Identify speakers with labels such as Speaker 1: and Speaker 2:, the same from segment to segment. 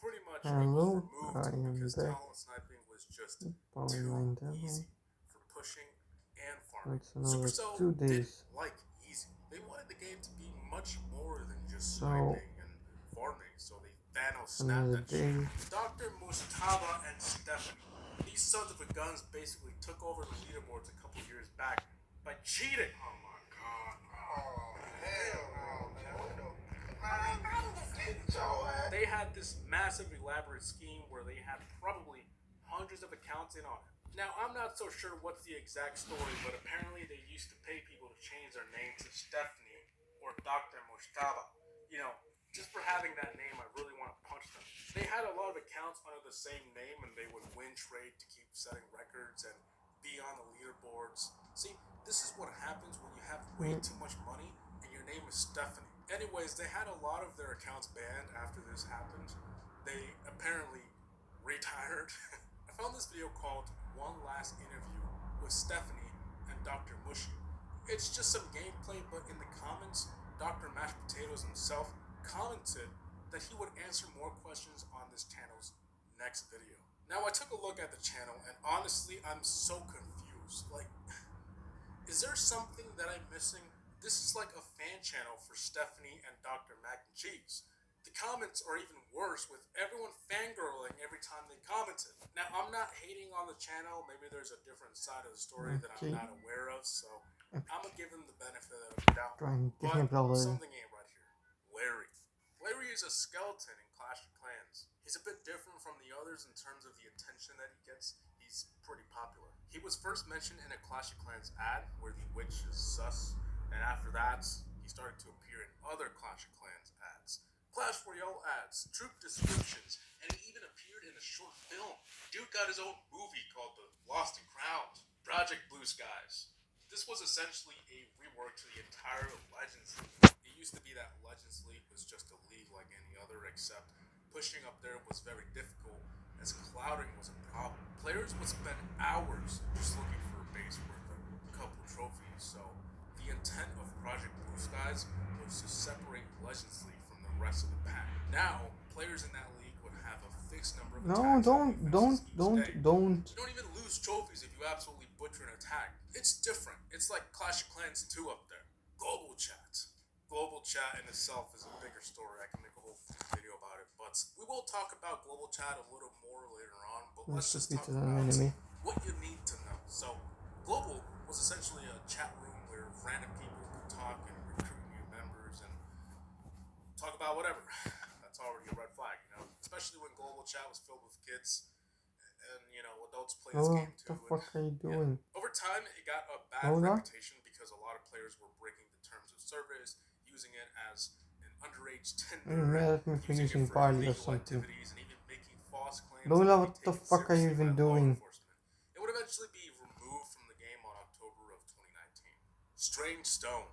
Speaker 1: pretty much it was
Speaker 2: Hello,
Speaker 1: removed
Speaker 2: I am
Speaker 1: because
Speaker 2: back.
Speaker 1: talent sniping was just
Speaker 2: Power
Speaker 1: too
Speaker 2: 9 Devil.
Speaker 1: easy for pushing and farming.
Speaker 2: It's another
Speaker 1: Supercell
Speaker 2: 2 days.
Speaker 1: didn't like easy. They wanted the game to be much more than just
Speaker 2: So
Speaker 1: sniping and farming, so they Thanos
Speaker 2: it's
Speaker 1: snapped
Speaker 2: another
Speaker 1: that shit.
Speaker 2: day.
Speaker 1: Dr. Mustaba and Stephanie, these sons of a guns basically took over the leaderboards a couple years back by cheating. Oh my god. Oh, hell no, man. What the they had this massive elaborate scheme where they had probably hundreds of accounts in on it. Now, I'm not so sure what's the exact story, but apparently they used to pay people to change their name to Stephanie or Dr. Mustaba. You know, just for having that name, I really want to punch them. They had a lot of accounts under the same name, and they would win trade to keep setting records and be on the leaderboards. See, this is what happens when you have way
Speaker 2: Mm,
Speaker 1: too much money and your name is Stephanie. Anyways, they had a lot of their accounts banned after this happened. They apparently retired. I found this video called One Last Interview with Stephanie and Dr. Mushy. It's just some gameplay, but in the comments, Dr. Mashed Potatoes himself commented that he would answer more questions on this channel's next video. Now, I took a look at the channel, and honestly, I'm so confused. Like, is there something that I'm missing? This is like a fan channel for Stephanie and Dr. Mac and Cheese. The comments are even worse, with everyone fangirling every time they commented. Now, I'm not hating on the channel. Maybe there's a different side of the story that I'm
Speaker 2: okay.
Speaker 1: not aware of, so I'm gonna give them the benefit of the doubt.
Speaker 2: Trying to
Speaker 1: But
Speaker 2: get the
Speaker 1: something ain't right here. Larry. Larry is a skeleton in Clash of Clans. He's a bit different from the others in terms of the attention that he gets. He's pretty popular. He was first mentioned in a Clash of Clans ad where the witch is sus, and after that, he started to appear in other Clash of Clans ads. Clash Royale ads, troop descriptions, and he even appeared in a short film. Dude got his own movie called The Lost and Crowned. Project Blue Skies. This was essentially a rework to the entire Legends League. It used to be that Legends League was just a league like any other, except pushing up there was very difficult as clouding was a problem. Players would spend hours just looking for a base worth a couple trophies, so the intent of Project Blue Skies was to separate Legends League from the rest of the pack. Now, players in that league would have a fixed number of
Speaker 2: No,
Speaker 1: attacks and defenses each day.
Speaker 2: don't.
Speaker 1: You don't even lose trophies if you absolutely butcher an attack. It's different. It's like Clash of Clans 2 up there. Global chat. Global chat in itself is a bigger story. I can make a whole video about it. But we will talk about global chat a little more later on. But let's
Speaker 2: Let's
Speaker 1: just
Speaker 2: defeat
Speaker 1: talk
Speaker 2: an
Speaker 1: about
Speaker 2: enemy.
Speaker 1: what you need to know. So, global was essentially a chat room where random people could talk and recruit new members and talk about whatever. That's already a red flag, you know? Especially when global chat was filled with kids and, you know, adults play this
Speaker 2: Oh,
Speaker 1: game
Speaker 2: what the
Speaker 1: too.
Speaker 2: fuck are you
Speaker 1: Yeah.
Speaker 2: doing?
Speaker 1: Over time, it got a bad
Speaker 2: Lola?
Speaker 1: reputation because a lot of players were breaking the terms of service, using it as an underage
Speaker 2: Are you
Speaker 1: Tinder,
Speaker 2: mad
Speaker 1: and
Speaker 2: at me for
Speaker 1: using it
Speaker 2: using
Speaker 1: for
Speaker 2: barley or
Speaker 1: illegal
Speaker 2: something?
Speaker 1: activities, and even making false claims
Speaker 2: Lola,
Speaker 1: and
Speaker 2: what
Speaker 1: be
Speaker 2: the
Speaker 1: taken
Speaker 2: fuck are you
Speaker 1: seriously by
Speaker 2: even
Speaker 1: law
Speaker 2: doing?
Speaker 1: enforcement. It would eventually be removed from the game on October of 2019. Strange Stone.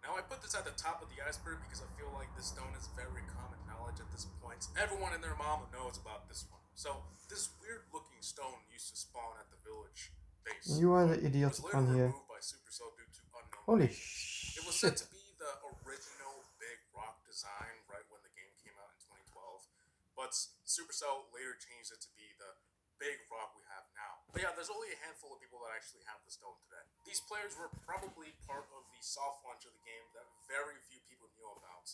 Speaker 1: Now, I put this at the top of the iceberg because I feel like this stone is very common knowledge at this point. Everyone and their mama knows about this one. So, this weird looking stone used to spawn at the village base,
Speaker 2: You are
Speaker 1: but
Speaker 2: the idiot
Speaker 1: was later
Speaker 2: on here.
Speaker 1: removed by Supercell due to unknown
Speaker 2: Holy
Speaker 1: reasons. It was said
Speaker 2: shit.
Speaker 1: to be the original big rock design right when the game came out in 2012, but Supercell later changed it to be the big rock we have now. But yeah, there's only a handful of people that actually have the stone today. These players were probably part of the soft launch of the game that very few people knew about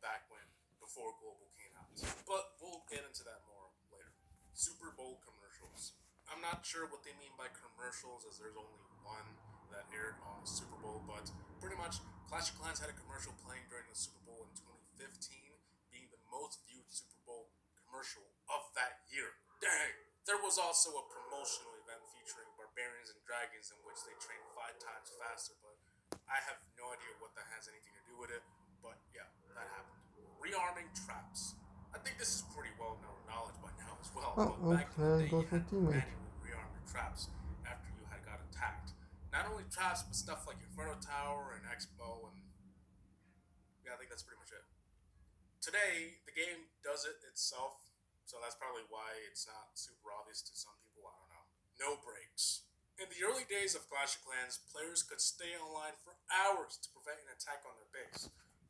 Speaker 1: back when, before Global came out. But we'll get into that more later. Super Bowl commercials. I'm not sure what they mean by commercials, as there's only one that aired on the Super Bowl, but pretty much Clash of Clans had a commercial playing during the Super Bowl in 2015, being the most viewed Super Bowl commercial of that year. Dang! There was also a promotional event featuring barbarians and dragons in which they train 5 times faster, but I have no idea what that has anything to do with it. But yeah, that happened. Rearming traps. I think this is pretty well known knowledge by now as well,
Speaker 2: Oh,
Speaker 1: but
Speaker 2: well,
Speaker 1: back in the
Speaker 2: there
Speaker 1: day you
Speaker 2: goes my
Speaker 1: had to
Speaker 2: teammate.
Speaker 1: manually rearm your traps after you had got attacked. Not only traps, but stuff like Inferno Tower and Expo, and yeah, I think that's pretty much it. Today, the game does it itself, so that's probably why it's not super obvious to some people. I don't know. No breaks. In the early days of Clash of Clans, players could stay online for hours to prevent an attack on their base.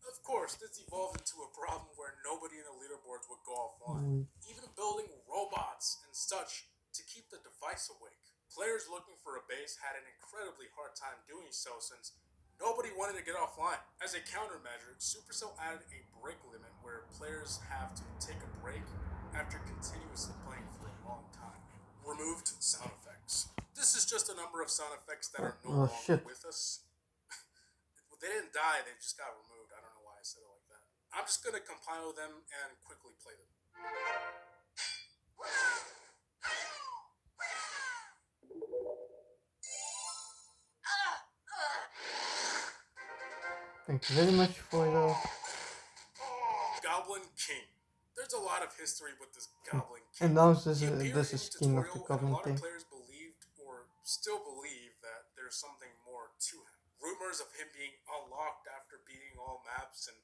Speaker 1: Of course, this evolved into a problem where nobody in the leaderboards would go offline.
Speaker 2: Mm,
Speaker 1: Even building robots and such to keep the device awake. Players looking for a base had an incredibly hard time doing so since nobody wanted to get offline. As a countermeasure, Supercell added a break limit where players have to take a break after continuously playing for a long time. Removed sound effects. This is just a number of sound effects that are no
Speaker 2: Oh
Speaker 1: longer
Speaker 2: shit.
Speaker 1: with us. They didn't die, they just got removed. I don't know why I said it like that. I'm just gonna compile them and quickly play them.
Speaker 2: Thank you very much for the
Speaker 1: Goblin King. There's a lot of history with this Goblin King.
Speaker 2: and now this
Speaker 1: He
Speaker 2: this
Speaker 1: appeared in
Speaker 2: is
Speaker 1: a
Speaker 2: skin of the
Speaker 1: tutorial, and a
Speaker 2: Goblin
Speaker 1: lot of
Speaker 2: King.
Speaker 1: players believed or still believe that there's something more to him. Rumors of him being unlocked after beating all maps and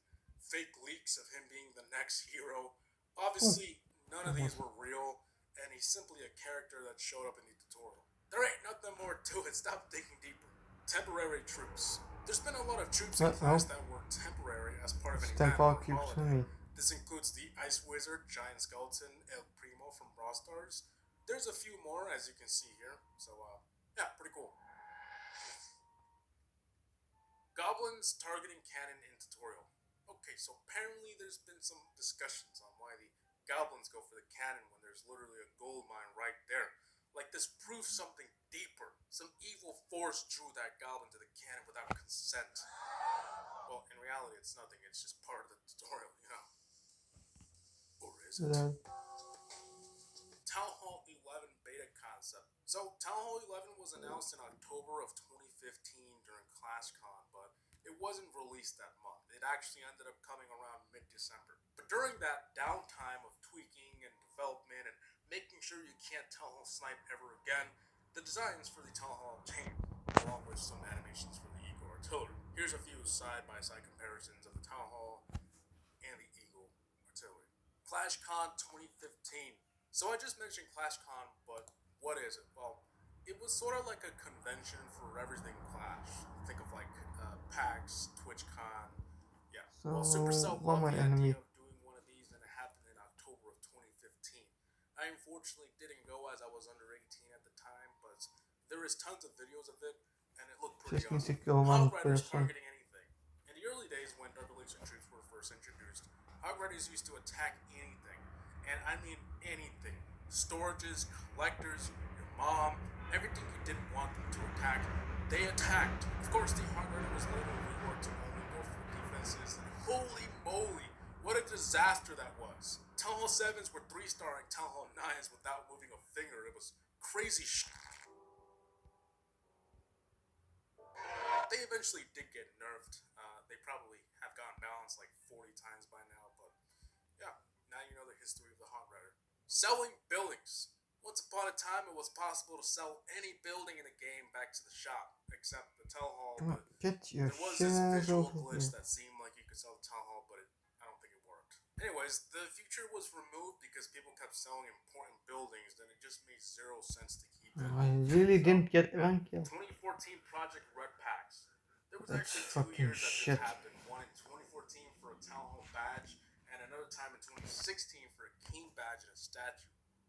Speaker 1: fake leaks of him being the next hero.
Speaker 2: Oh,
Speaker 1: Obviously, none of these were real, and he's simply a character that showed up in the tutorial. There ain't nothing more to it. Stop digging deeper. Temporary troops. There's been a lot of troops in Clash
Speaker 2: no,
Speaker 1: that were temporary as part of an
Speaker 2: it's
Speaker 1: event
Speaker 2: temporal
Speaker 1: or
Speaker 2: cubes for
Speaker 1: holiday.
Speaker 2: me.
Speaker 1: This includes the Ice Wizard, Giant Skeleton, El Primo from Brawl Stars. There's a few more, as you can see here. So, yeah, pretty cool. Goblins targeting cannon in tutorial. Okay, so apparently there's been some discussions on why the goblins go for the cannon when there's literally a gold mine right there. Like this proves something deeper. Some evil force drew that goblin to the cannon without consent. Well, in reality, it's nothing. It's just part of the tutorial, you know. Or is it?
Speaker 2: That
Speaker 1: Town Hall 11 beta concept. So, Town Hall 11 was announced in October of 2015 during ClashCon, but it wasn't released that month. It actually ended up coming around mid December. But during that downtime of tweaking and development and making sure you can't Town Hall snipe ever again, the designs for the Town Hall changed, along with some animations for the Eagle Artillery. Here's a few side by side comparisons of the Town Hall and the Eagle Artillery. ClashCon 2015. So I just mentioned ClashCon, but what is it? Well, it was sort of like a convention for everything Clash. Think of like PAX, TwitchCon. Yeah. Well,
Speaker 2: so
Speaker 1: Supercell
Speaker 2: one
Speaker 1: loved
Speaker 2: more
Speaker 1: the
Speaker 2: enemy.
Speaker 1: idea of doing one of these, and it happened in October of 2015. I unfortunately didn't go as I was under 18 at the time, but there is tons of videos of it, and it looked pretty
Speaker 2: Just need to
Speaker 1: awesome.
Speaker 2: kill one
Speaker 1: Hog Riders
Speaker 2: person.
Speaker 1: targeting anything. In the early days when double laser troops were first introduced, Hog Riders used to attack anything, and I mean anything. Storages, collectors, your mom, everything you didn't want them to attack, they attacked. Of course, the Hog Rider was later reworked to only go for defenses, and holy moly, what a disaster that was. Town Hall 7s were 3-starring Town Hall 9s without moving a finger. It was crazy shit. They eventually did get nerfed. They probably have gotten balanced like 40 times by now, but yeah, now you know the history of the Hog Rider. Selling buildings. Once upon a time, it was possible to sell any building in a game back to the shop, except the Town Hall,
Speaker 2: Come on,
Speaker 1: but
Speaker 2: get your
Speaker 1: there was
Speaker 2: shit
Speaker 1: this
Speaker 2: ass
Speaker 1: visual
Speaker 2: over
Speaker 1: glitch
Speaker 2: here.
Speaker 1: that seemed like you could sell the Town Hall, but I don't think it worked. Anyways, the feature was removed because people kept selling important buildings, then it just made zero sense to keep it.
Speaker 2: I really
Speaker 1: So,
Speaker 2: didn't get
Speaker 1: yeah.
Speaker 2: rank yet.
Speaker 1: 2014 Project Red Packs. There was
Speaker 2: That's
Speaker 1: actually 2
Speaker 2: fucking
Speaker 1: years that this
Speaker 2: shit.
Speaker 1: happened. One in 2014 for a Town Hall badge, and another time in 2016 for a King badge and a statue.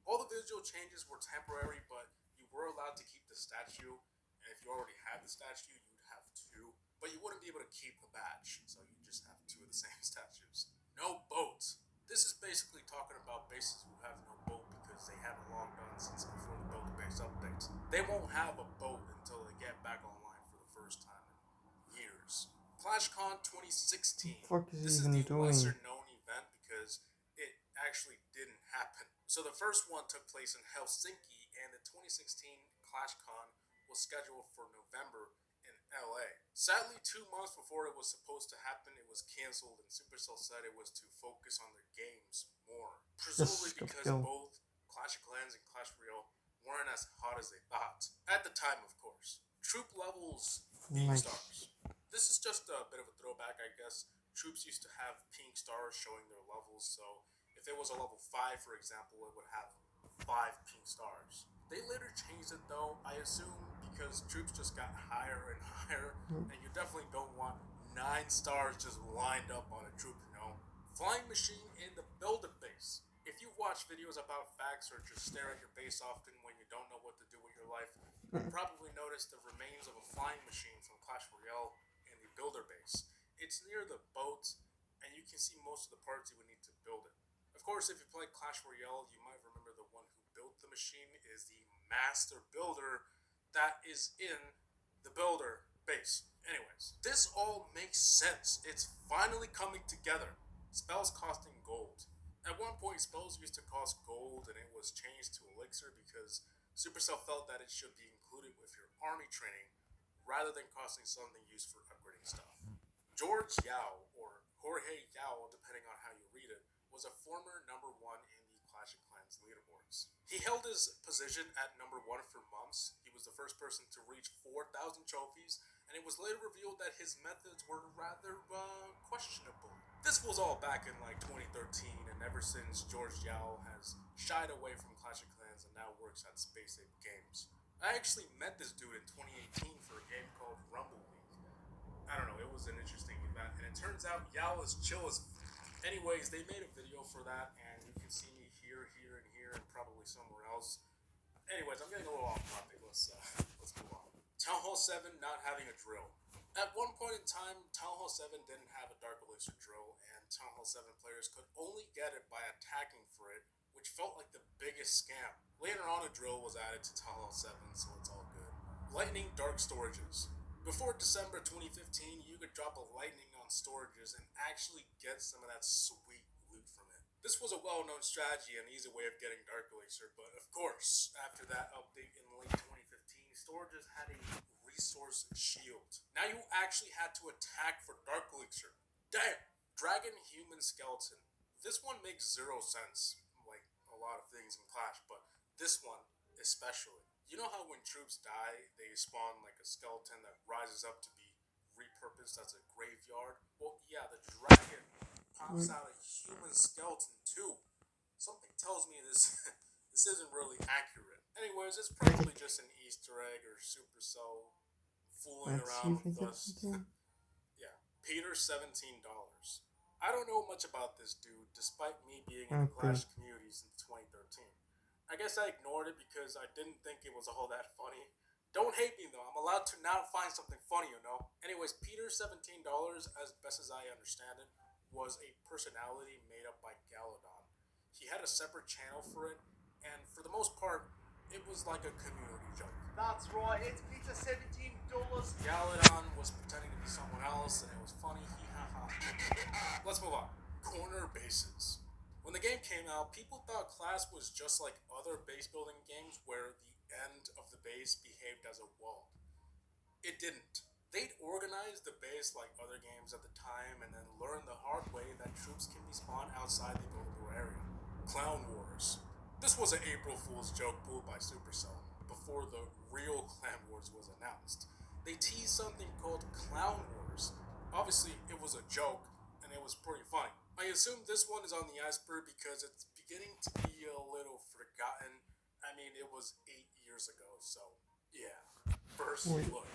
Speaker 1: All the visual changes were temporary, but you were allowed to keep the statue, and if you already had the statue, you'd have two. But you wouldn't be able to keep the badge, so you just have two of the same statues. No boats. This is basically talking about bases who have no boat because they haven't logged on since before the build base updates. They won't have a boat until they get back online for the first time in years. ClashCon
Speaker 2: What
Speaker 1: 2016.
Speaker 2: the fuck is
Speaker 1: This
Speaker 2: he
Speaker 1: is
Speaker 2: even
Speaker 1: the
Speaker 2: doing?
Speaker 1: lesser known event because it actually didn't happen. So the first one took place in Helsinki, and the 2016 ClashCon was scheduled for November in LA. Sadly, 2 months before it was supposed to happen, it was canceled, and Supercell said it was to focus on their games more. Presumably
Speaker 2: Just got
Speaker 1: because
Speaker 2: killed.
Speaker 1: both Clash of Clans and Clash Royale weren't as hot as they thought. At the time, of course. Troop levels, pink
Speaker 2: Nice.
Speaker 1: stars. This is just a bit of a throwback, I guess. Troops used to have pink stars showing their levels, so if it was a level 5, for example, it would have 5 pink stars. They later changed it though, I assume, because troops just got higher and higher, and you definitely don't want 9 stars just lined up on a troop, you know? Flying machine in the build a base. If you watch watch videos about facts or just stare at your base often when you don't know what to do with your life, you probably noticed the remains of a flying machine from Clash Royale in the builder base. It's near the boat, and you can see most of the parts you would need to build it. Of course, if you play Clash Royale, you might remember the one who built the machine is the master builder that is in the builder base. Anyways, this all makes sense. It's finally coming together. Spells costing gold. At one point, spells used to cost gold, and it was changed to elixir because Supercell felt that it should be included with your army training rather than costing something used for upgrading stuff. George Yao, or Jorge Yao, depending on how you read it, was a former number one in the Clash of Clans leaderboards. He held his position at number one for months. He was the first person to reach 4,000 trophies, and it was later revealed that his methods were rather questionable. This was all back in like 2013, and ever since, George Yao has shied away from Clash of Clans and now works at Space Ape Games. I actually met this dude in 2018 for a game called Rumble League. I don't know, it was an interesting event, and it turns out Yao is chill as anyways, they made a video for that, and you can see me here, and here, and probably somewhere else. Anyways, I'm getting a little off topic. Let's move on. Town Hall 7 not having a drill. At one point in time, Town Hall 7 didn't have a Dark Elixir drill, and Town Hall 7 players could only get it by attacking for it, which felt like the biggest scam. Later on, a drill was added to Town Hall 7, so it's all good. Lightning Dark Storages. Before December 2015, you could drop a lightning on storages and actually get some of that sweet loot from it. This was a well-known strategy and easy way of getting Dark Elixir, but of course, after that update in late 2015, storages had a resource shield. Now you actually had to attack for Dark Elixir. Damn! Dragon Human Skeleton. This one makes zero sense, like a lot of things in Clash, but this one especially. You know how when troops die, they spawn like a skeleton that rises up to be repurposed as a graveyard? Well, yeah, the dragon pops out a human skeleton too. Something tells me this this isn't really accurate. Anyways, it's probably just an Easter egg or Supercell fooling around with us. Yeah, Peter, $17. I don't know much about this dude, despite me being in the Clash community since 2013. I guess I ignored it because I didn't think it was all that funny. Don't hate me though, I'm allowed to not find something funny, you know? Anyways, Peter, $17, as best as I understand it, was a personality made up by Galadon. He had a separate channel for it, and for the most part, it was like a community joke.
Speaker 3: That's right, it's Peter, $17.
Speaker 1: Galadon was pretending to be someone else, and it was funny, hee ha ha. Let's move on. Corner bases. When the game came out, people thought Clash was just like other base building games where the end of the base behaved as a wall. It didn't. They'd organize the base like other games at the time and then learn the hard way that troops can be spawned outside the buildable area. Clown Wars. This was an April Fool's joke pulled by Supercell before the real Clan Wars was announced. They teased something called Clown Wars. Obviously, it was a joke, and it was pretty funny. I assume this one is on the iceberg because it's beginning to be a little forgotten. I mean, it was 8 years ago, so yeah. First look.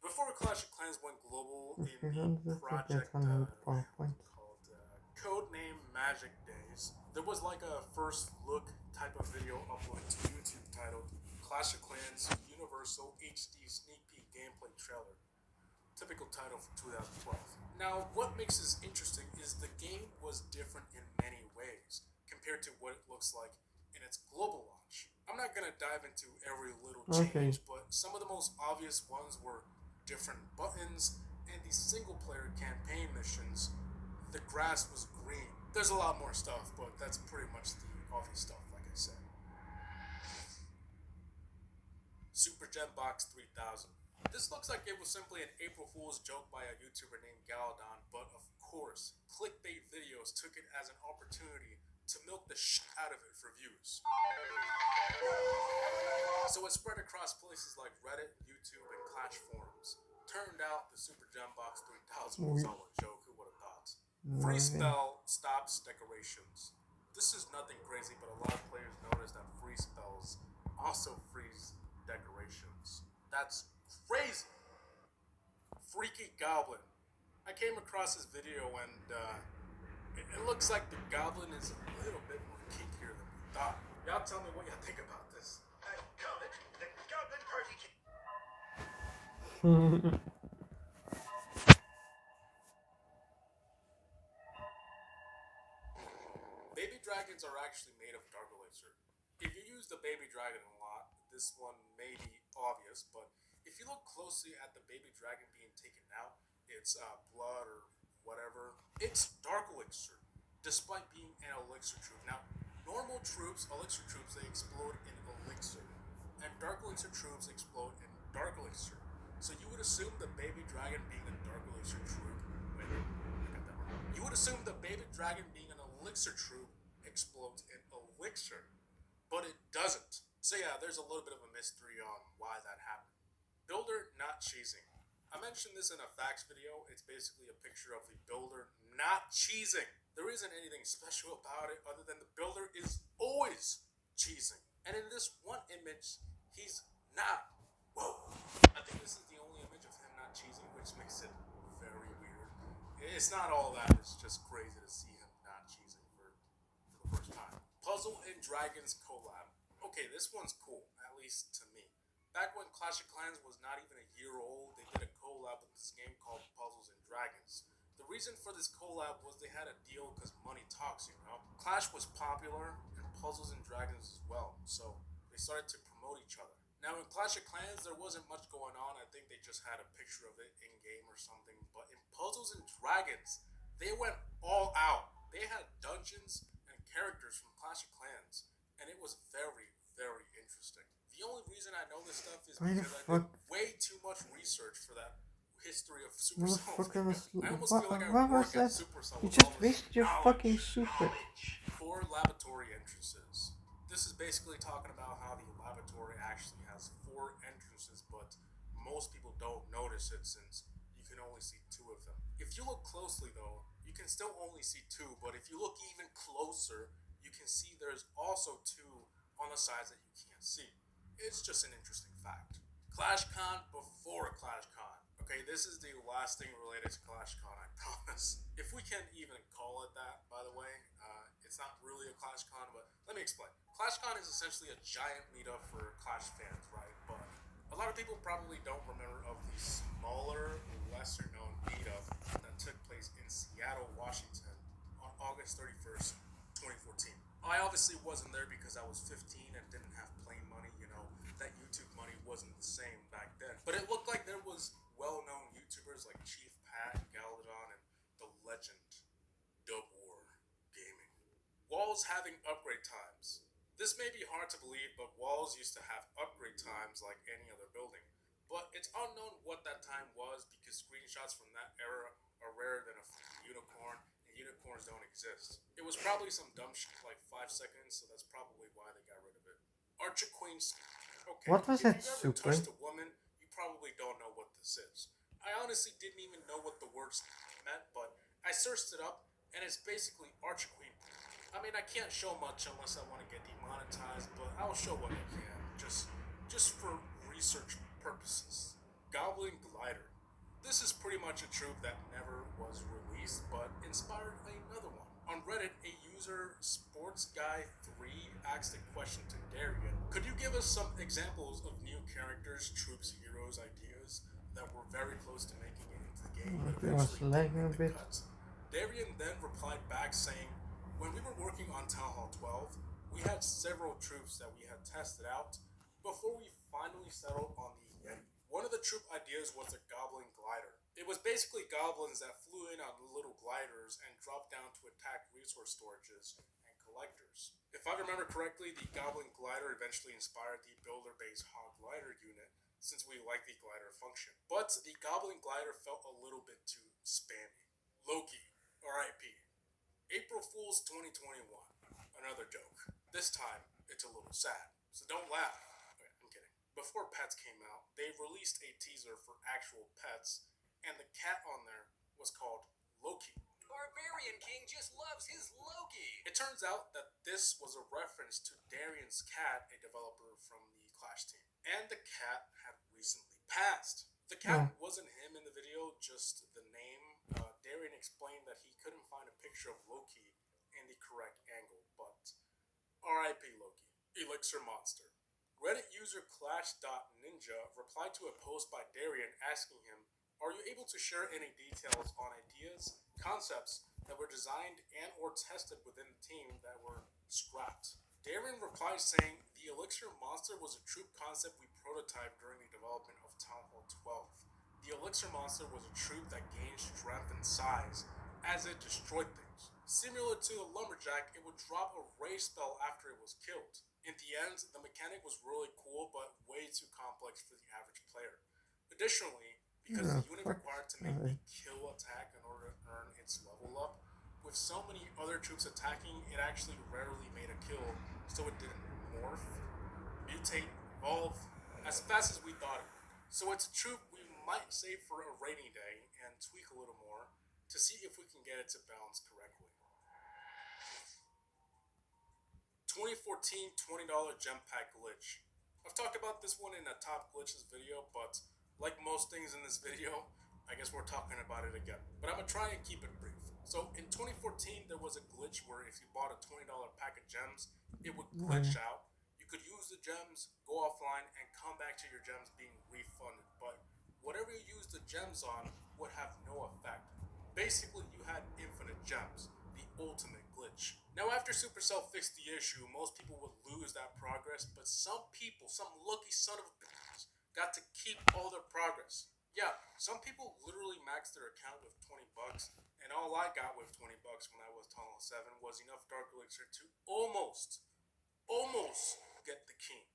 Speaker 1: Before Clash of Clans went global in the project called Codename Magic Days, there was like a first look type of video uploaded to YouTube titled Clash of Clans Universal HD Sneak Peek Gameplay Trailer. Typical title for 2012. Now, what makes this interesting is the game was different in many ways compared to what it looks like in its global launch. I'm not gonna dive into every little change, but some of the most obvious ones were different buttons and the single player campaign missions. The grass was green. There's a lot more stuff, but that's pretty much the obvious stuff, like I said. Super Gem Box 3000. This looks like it was simply an April Fool's joke by a YouTuber named Galadon, but of course, clickbait videos took it as an opportunity to milk the shit out of it for views. So it spread across places like Reddit, YouTube, and Clash forums. Turned out the Super Gem Box 3000 was all a joke, who would have thought? Free spell stops decorations. This is nothing crazy, but a lot of players noticed that free spells also freeze decorations. That's crazy. Freaky Goblin. I came across this video and it looks like the Goblin is a little bit more kinkier than Y'all tell me what y'all think about this.
Speaker 3: Goblin, the Goblin Party.
Speaker 1: Baby dragons are actually made of dark elixir. If you use the baby dragon a lot, this one may be obvious, but if you look closely at the baby dragon being taken out, its blood or whatever, it's dark elixir, despite being an elixir troop. Now, normal troops, elixir troops, they explode in elixir, and dark elixir troops explode in dark elixir. So you would assume the baby dragon being a dark elixir troop. Wait, I got that wrong. You would assume the baby dragon being an elixir troop explodes in elixir, but it doesn't. So yeah, there's a little bit of a mystery on why that happened. Builder not cheesing. I mentioned this in a facts video. It's basically a picture of the builder not cheesing. There isn't anything special about it other than the builder is always cheesing. And in this one image, he's not. Whoa. I think this is the only image of him not cheesing, which makes it very weird. It's not all that, it's just crazy to see him not cheesing for the first time. Puzzle and Dragons collab. Okay, this one's cool, at least to me. Back when Clash of Clans was not even a year old, they did a collab with this game called Puzzles and Dragons. The reason for this collab was they had a deal because money talks, you know? Clash was popular, and Puzzles and Dragons as well, so they started to promote each other. Now in Clash of Clans, there wasn't much going on. I think they just had a picture of it in game or something. But in Puzzles and Dragons, they went all out. They had dungeons and characters from Clash of Clans, and it was very, very interesting. The only reason I know this stuff is
Speaker 2: Why the
Speaker 1: because I
Speaker 2: fuck?
Speaker 1: did way too much research for that history of
Speaker 2: Motherfucker
Speaker 1: Supercell.
Speaker 2: was.
Speaker 1: I almost feel like I
Speaker 2: What was
Speaker 1: work at
Speaker 2: that?
Speaker 1: Supercell
Speaker 2: You
Speaker 1: with
Speaker 2: just
Speaker 1: all this
Speaker 2: wasted your fucking super.
Speaker 1: 4 laboratory entrances. This is basically talking about how the laboratory actually has 4 entrances, but most people don't notice it since you can only see 2 of them. If you look closely though, you can still only see 2, but if you look even closer, you can see there's also 2 on the sides that you can't see. It's just an interesting fact. ClashCon before ClashCon. Okay, this is the last thing related to ClashCon, I promise. If we can even call it that, by the way, it's not really a ClashCon, but let me explain. ClashCon is essentially a giant meetup for Clash fans, right? But a lot of people probably don't remember of the smaller, lesser-known meetup that took place in Seattle, Washington on August 31st, 2014. I obviously wasn't there because I was 15 and didn't have plane money, you know, that YouTube money wasn't the same back then. But it looked like there was well-known YouTubers like Chief Pat, Galadon, and the legend Dub War Gaming. Walls having upgrade times. This may be hard to believe, but Walls used to have upgrade times like any other building. But it's unknown what that time was because screenshots from that era are rarer than a unicorn, and unicorns don't exist. It was probably some dumb shit like 5 seconds, so that's probably why they got rid of it. Archer Queen's. Okay,
Speaker 2: What was
Speaker 1: if
Speaker 2: that
Speaker 1: you've ever
Speaker 2: super?
Speaker 1: touched a woman, you probably don't know what this is. I honestly didn't even know what the word meant, but I searched it up, and it's basically Archer Queen. I mean, I can't show much unless I want to get demonetized, but I'll show what I can, just for research purposes. Goblin Glider. This is pretty much a troop that never was released, but inspired another one. On Reddit, a user SportsGuy3 asked a question to Darian. Could you give us some examples of new characters, troops, heroes, ideas that were very close to making it into the game, but
Speaker 2: It was
Speaker 1: eventually
Speaker 2: lagging a
Speaker 1: didn't make the
Speaker 2: bit.
Speaker 1: cuts? Darian then replied back saying, when we were working on Town Hall 12, we had several troops that we had tested out before we finally settled on the Yeti. One of the troop ideas was a Goblin Glider. It was basically goblins that flew in on little gliders and dropped down to attack resource storages and collectors. If I remember correctly, the Goblin Glider eventually inspired the builder-based Hog Glider unit since we like the glider function. But the Goblin Glider felt a little bit too spammy. Loki, RIP. April Fool's 2021. Another joke. This time, it's a little sad. So don't laugh. Okay, I'm kidding. Before Pets came out, they released a teaser for actual Pets, and the cat on there was called Loki.
Speaker 4: Barbarian King just loves his Loki.
Speaker 1: It turns out that this was a reference to Darian's cat, a developer from the Clash team. And the cat had recently passed. The cat wasn't him in the video, just the name. Darian explained that he couldn't find a picture of Loki in the correct angle, but RIP Loki. Elixir Monster. Reddit user Clash.Ninja replied to a post by Darian asking him, "Are you able to share any details on ideas, concepts that were designed and or tested within the team that were scrapped?" Darian replied saying, "The Elixir Monster was a troop concept we prototyped during the development of Town Hall 12. The Elixir Monster was a troop that gained strength and size as it destroyed things. Similar to the Lumberjack, it would drop a ray spell after it was killed. In the end, the mechanic was really cool but way too complex for the average player. Additionally, because
Speaker 2: Yeah,
Speaker 1: the unit
Speaker 2: fuck.
Speaker 1: required to make a kill attack in order to earn its level up, with so many other troops attacking, it actually rarely made a kill, so it didn't morph, mutate, evolve as fast as we thought it would. So it's a troop we might save for a rainy day and tweak a little more to see if we can get it to balance correctly." 2014 $20 gem pack glitch. I've talked about this one in a top glitches video, but like most things in this video, I guess we're talking about it again. But I'm gonna try and keep it brief. So in 2014, there was a glitch where if you bought a $20 pack of gems, it would glitch out. You could use the gems, go offline, and come back to your gems being refunded. But whatever you used the gems on would have no effect. Basically, you had infinite gems, the ultimate glitch. Now, after Supercell fixed the issue, most people would lose that progress, but some people, some lucky son of a bitch, got to keep all their progress. Yeah, some people literally maxed their account with $20, and all I got with $20 when I was Tunnel 7 was enough Dark Elixir to almost get the king.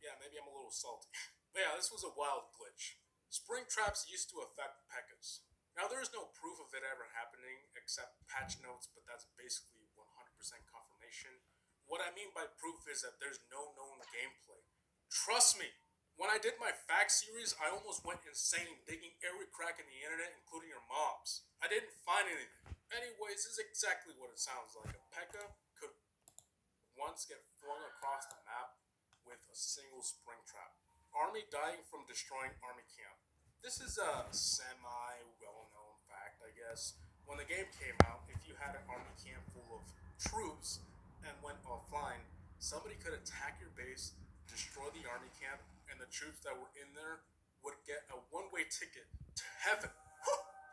Speaker 1: Yeah, maybe I'm a little salty. But yeah, this was a wild glitch. Spring traps used to affect P.E.K.K.A.s. Now, there is no proof of it ever happening except patch notes, but that's basically 100% confirmation. What I mean by proof is that there's no known gameplay. Trust me, when I did my fact series, I almost went insane digging every crack in the internet, including your mom's. I didn't find anything. Anyways, this is exactly what it sounds like. A P.E.K.K.A. could once get flung across the map with a single spring trap. Army dying from destroying army camp. This is a semi well known fact, I guess. When the game came out, if you had an army camp full of troops and went offline, somebody could attack your base, destroy the army camp, and the troops that were in there would get a one way ticket to heaven.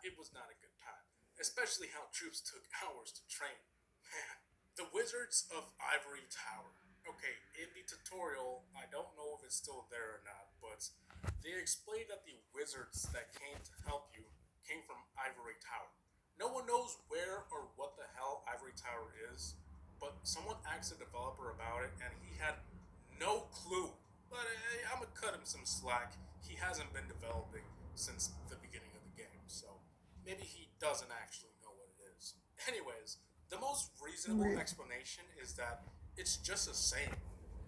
Speaker 1: It was not a good time, especially how troops took hours to train. Man, the Wizards of Ivory Tower. Okay, in the tutorial, I don't know if it's still there or not, but they explained that the wizards that came to help you came from Ivory Tower. No one knows where or what the hell Ivory Tower is, but someone asked the developer about it and he had no clue. But I'm gonna cut him some slack. He hasn't been developing since the beginning of the game, so maybe he doesn't actually know what it is. Anyways, the most reasonable explanation is that it's just a saying.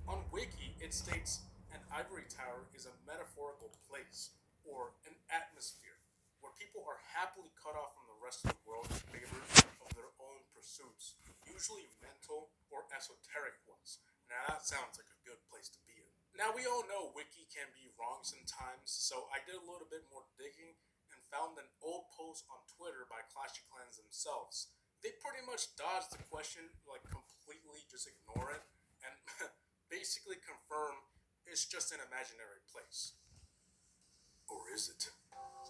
Speaker 1: On Wiki, it states an ivory tower is a metaphorical place or an atmosphere where people are happily cut off from the rest of the world in favor of their own pursuits, usually mental or esoteric ones. Now that sounds like a good place to be in. Now we all know Wiki can be wrong sometimes, so I did a little bit more digging and found an old post on Twitter by Clash of Clans themselves. They pretty much dodged the question, like completely just ignore it, and basically confirm it's just an imaginary place. Or is it?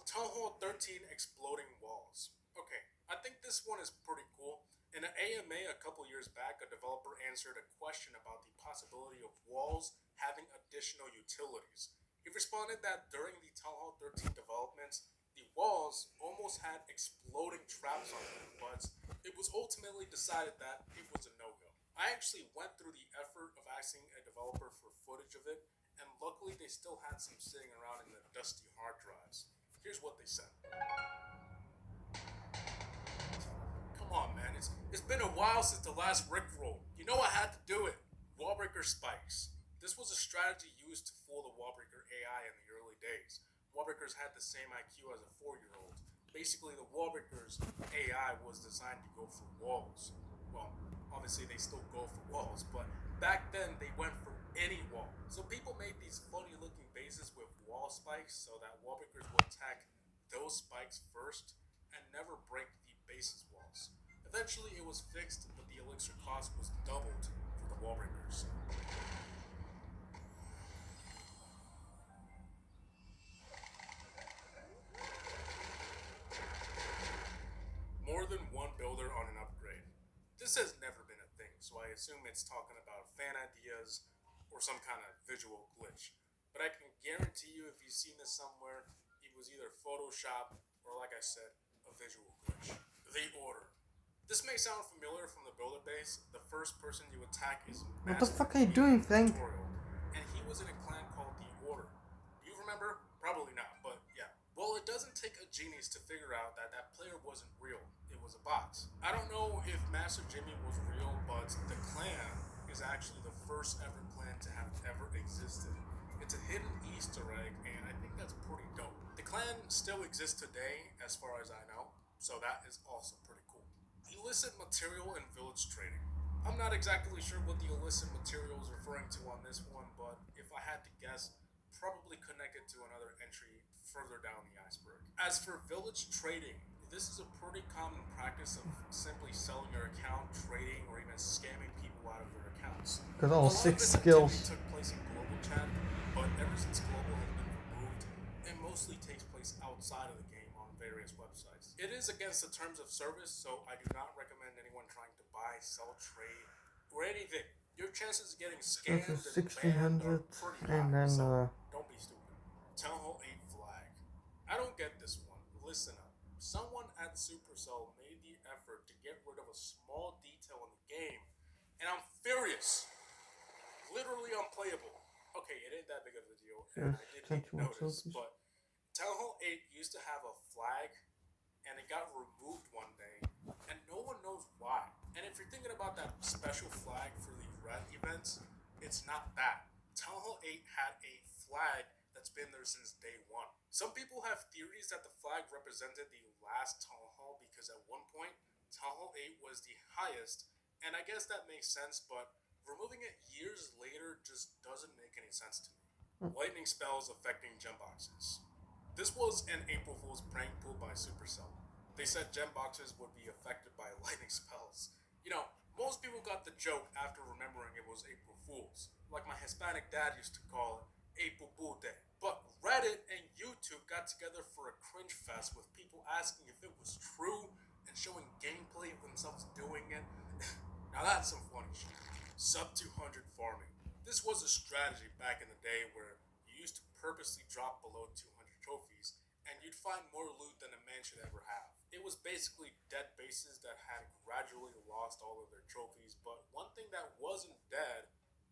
Speaker 1: Town Hall 13 Exploding Walls. Okay, I think this one is pretty cool. In an AMA a couple years back, a developer answered a question about the possibility of walls having additional utilities. He responded that during the Town Hall 13 developments, the walls almost had exploding traps on them, but it was ultimately decided that it was a no-go. I actually went through the effort of asking a developer for footage of it, and luckily they still had some sitting around in the dusty hard drives. Here's what they said. Come on, man. It's been a while since the last Rickroll. You know I had to do it. Wallbreaker spikes. This was a strategy used to fool the Wallbreaker AI in the early days. Wallbreakers had the same IQ as a 4-year-old. Basically, the Wallbreakers AI was designed to go for walls. Well, obviously they still go for walls, but back then they went for any wall. So people made these funny looking bases with wall spikes so that Wallbreakers would attack those spikes first and never break the base's walls. Eventually it was fixed, but the elixir cost was doubled for the Wallbreakers. so I assume it's talking about fan ideas or some kind of visual glitch. But I can guarantee you, if you've seen this somewhere, it was either Photoshop or, like I said, a visual glitch. The Order. This may sound familiar from the builder base. The first person you attack is
Speaker 2: What the
Speaker 1: Master
Speaker 2: fuck are you
Speaker 1: Yi
Speaker 2: doing,
Speaker 1: in the
Speaker 2: Frank?
Speaker 1: tutorial, and he was in a clan called the Order. Do you remember? Probably not, but yeah. Well, it doesn't take a genius to figure out that that player wasn't real. It was a box. I don't know if Master Jimmy was real, but the clan is actually the first ever clan to have ever existed. It's a hidden Easter egg, and I think that's pretty dope. The clan still exists today, as far as I know, so that is also pretty cool. Illicit material and village trading. I'm not exactly sure what the illicit material is referring to on this one, but if I had to guess, probably connected to another entry further down the iceberg. As for village trading, this is a pretty common practice of simply selling your account, trading, or even scamming people out of their accounts.
Speaker 2: Got
Speaker 1: A
Speaker 2: all
Speaker 1: lot of
Speaker 2: 6
Speaker 1: this
Speaker 2: skills.
Speaker 1: activity took place in global chat, but ever since global has been removed, it mostly takes place outside of the game on various websites. It is against the terms of service, so I do not recommend anyone trying to buy, sell, trade, or anything. Your chances of getting scammed and banned are
Speaker 2: 1600
Speaker 1: pretty
Speaker 2: and
Speaker 1: high,
Speaker 2: then
Speaker 1: so don't be stupid. Town Hall 8 flag. I don't get this one. Listen up. Someone at Supercell made the effort to get rid of a small detail in the game, and I'm furious. Literally unplayable. Okay, it ain't that big of a deal, and
Speaker 2: there's
Speaker 1: I did
Speaker 2: 21
Speaker 1: notice,
Speaker 2: trophies.
Speaker 1: but Town Hall 8 used to have a flag, and it got removed one day, and no one knows why. And if you're thinking about that special flag for the red events, it's not that. Town Hall 8 had a flag that's been there since day one. Some people have theories that the flag represented the last Town Hall because at one point, Town Hall 8 was the highest, and I guess that makes sense, but removing it years later just doesn't make any sense to me. Lightning spells affecting gem boxes. This was an April Fool's prank pulled by Supercell. They said gem boxes would be affected by lightning spells. You know, most people got the joke after remembering it was April Fool's, like my Hispanic dad used to call it April Fool Day. But Reddit and YouTube got together for a cringe fest with people asking if it was true and showing gameplay of themselves doing it. Now that's some funny shit. Sub 200 farming. This was a strategy back in the day where you used to purposely drop below 200 trophies and you'd find more loot than a man should ever have. It was basically dead bases that had gradually lost all of their trophies, but one thing that wasn't dead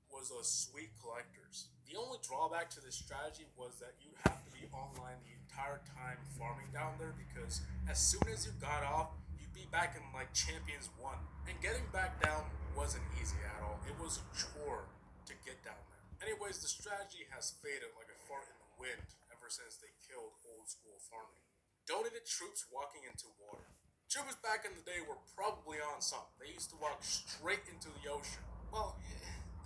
Speaker 1: was those sweet collectors. The only drawback to this strategy was that you'd have to be online the entire time farming down there because as soon as you got off, you'd be back in like Champions 1. And getting back down wasn't easy at all. It was a chore to get down there. Anyways, the strategy has faded like a fart in the wind ever since they killed old school farming. Donated troops walking into water. Troopers back in the day were probably on something. They used to walk straight into the ocean. Well,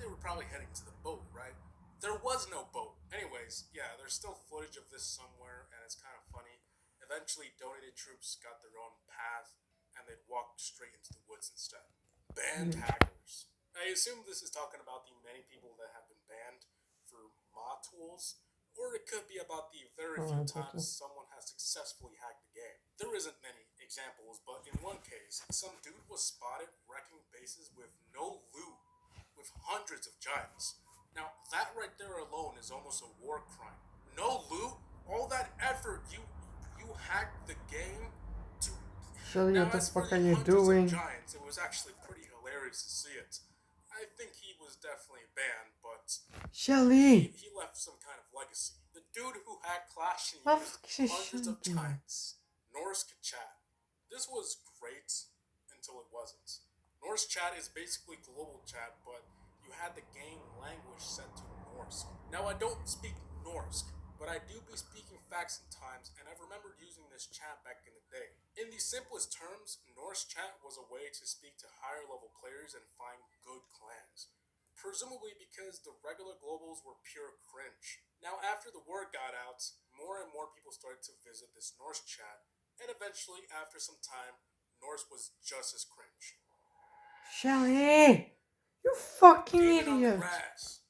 Speaker 1: they were probably heading to the boat, right? There was no boat. Anyways, yeah, there's still footage of this somewhere, and it's kind of funny. Eventually, donated troops got their own path, and they'd walk straight into the woods instead. Banned hackers. I assume this is talking about the many people that have been banned for mod tools, or it could be about the very few times someone has successfully hacked the game. There isn't many examples, but in one case, some dude was spotted wrecking bases with no loot, with hundreds of giants. Now, that right there alone is almost a war crime. No loot, all that effort, you hacked the game to.
Speaker 2: Shelly,
Speaker 1: Now,
Speaker 2: what the
Speaker 1: as for
Speaker 2: fuck
Speaker 1: the
Speaker 2: are you
Speaker 1: hundreds
Speaker 2: doing?
Speaker 1: of giants, it was actually pretty hilarious to see it. I think he was definitely banned, but
Speaker 2: Shelly!
Speaker 1: he left some kind of legacy. The dude who hacked Clash and
Speaker 2: Vad
Speaker 1: used
Speaker 2: ska jag
Speaker 1: hundreds of
Speaker 2: känna?
Speaker 1: giants. Norse chat. This was great until it wasn't. Norse chat is basically global chat, but you had the game language set to Norse. Now I don't speak Norse, but I do be speaking facts sometimes, and I've remembered using this chat back in the day. In the simplest terms, Norse chat was a way to speak to higher level players and find good clans. Presumably because the regular globals were pure cringe. Now, after the word got out, more and more people started to visit this Norse chat, and eventually, after some time, Norse was just as cringe.
Speaker 2: Shelly! You fucking
Speaker 1: Demon on the
Speaker 2: idiot!
Speaker 1: grass.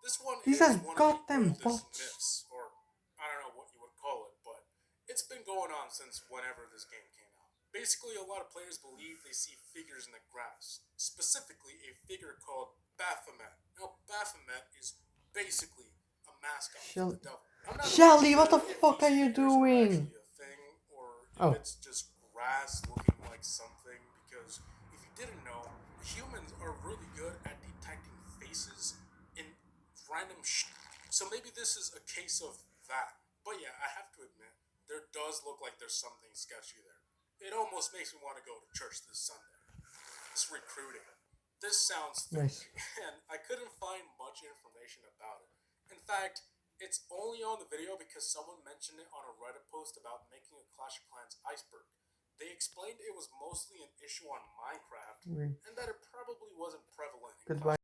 Speaker 1: This one
Speaker 2: He's
Speaker 1: is
Speaker 2: a
Speaker 1: one of the
Speaker 2: goddamn
Speaker 1: oldest
Speaker 2: bot.
Speaker 1: myths, or I don't know what you would call it, but it's been going on since whenever this game came out. Basically, a lot of players believe they see figures in the grass, specifically a figure called Baphomet. Now, Baphomet is basically a mascot for the devil. I'm not
Speaker 2: Shelly,
Speaker 1: really
Speaker 2: what the
Speaker 1: sure if
Speaker 2: fuck
Speaker 1: these
Speaker 2: are you
Speaker 1: figures
Speaker 2: doing?
Speaker 1: actually a thing, or if
Speaker 2: Oh.
Speaker 1: it's just grass looking like something, because if you didn't know, humans are really good at detecting faces in random so maybe this is a case of that. But yeah, I have to admit, there does look like there's something sketchy there. It almost makes me want to go to church this Sunday. It's recruiting. This sounds fake,
Speaker 2: Nice.
Speaker 1: and I couldn't find much information about it. In fact, it's only on the video because someone mentioned it on a Reddit post about making a Clash of Clans iceberg. They explained it was mostly an issue on Minecraft, and that it probably wasn't prevalent in
Speaker 2: Goodbye.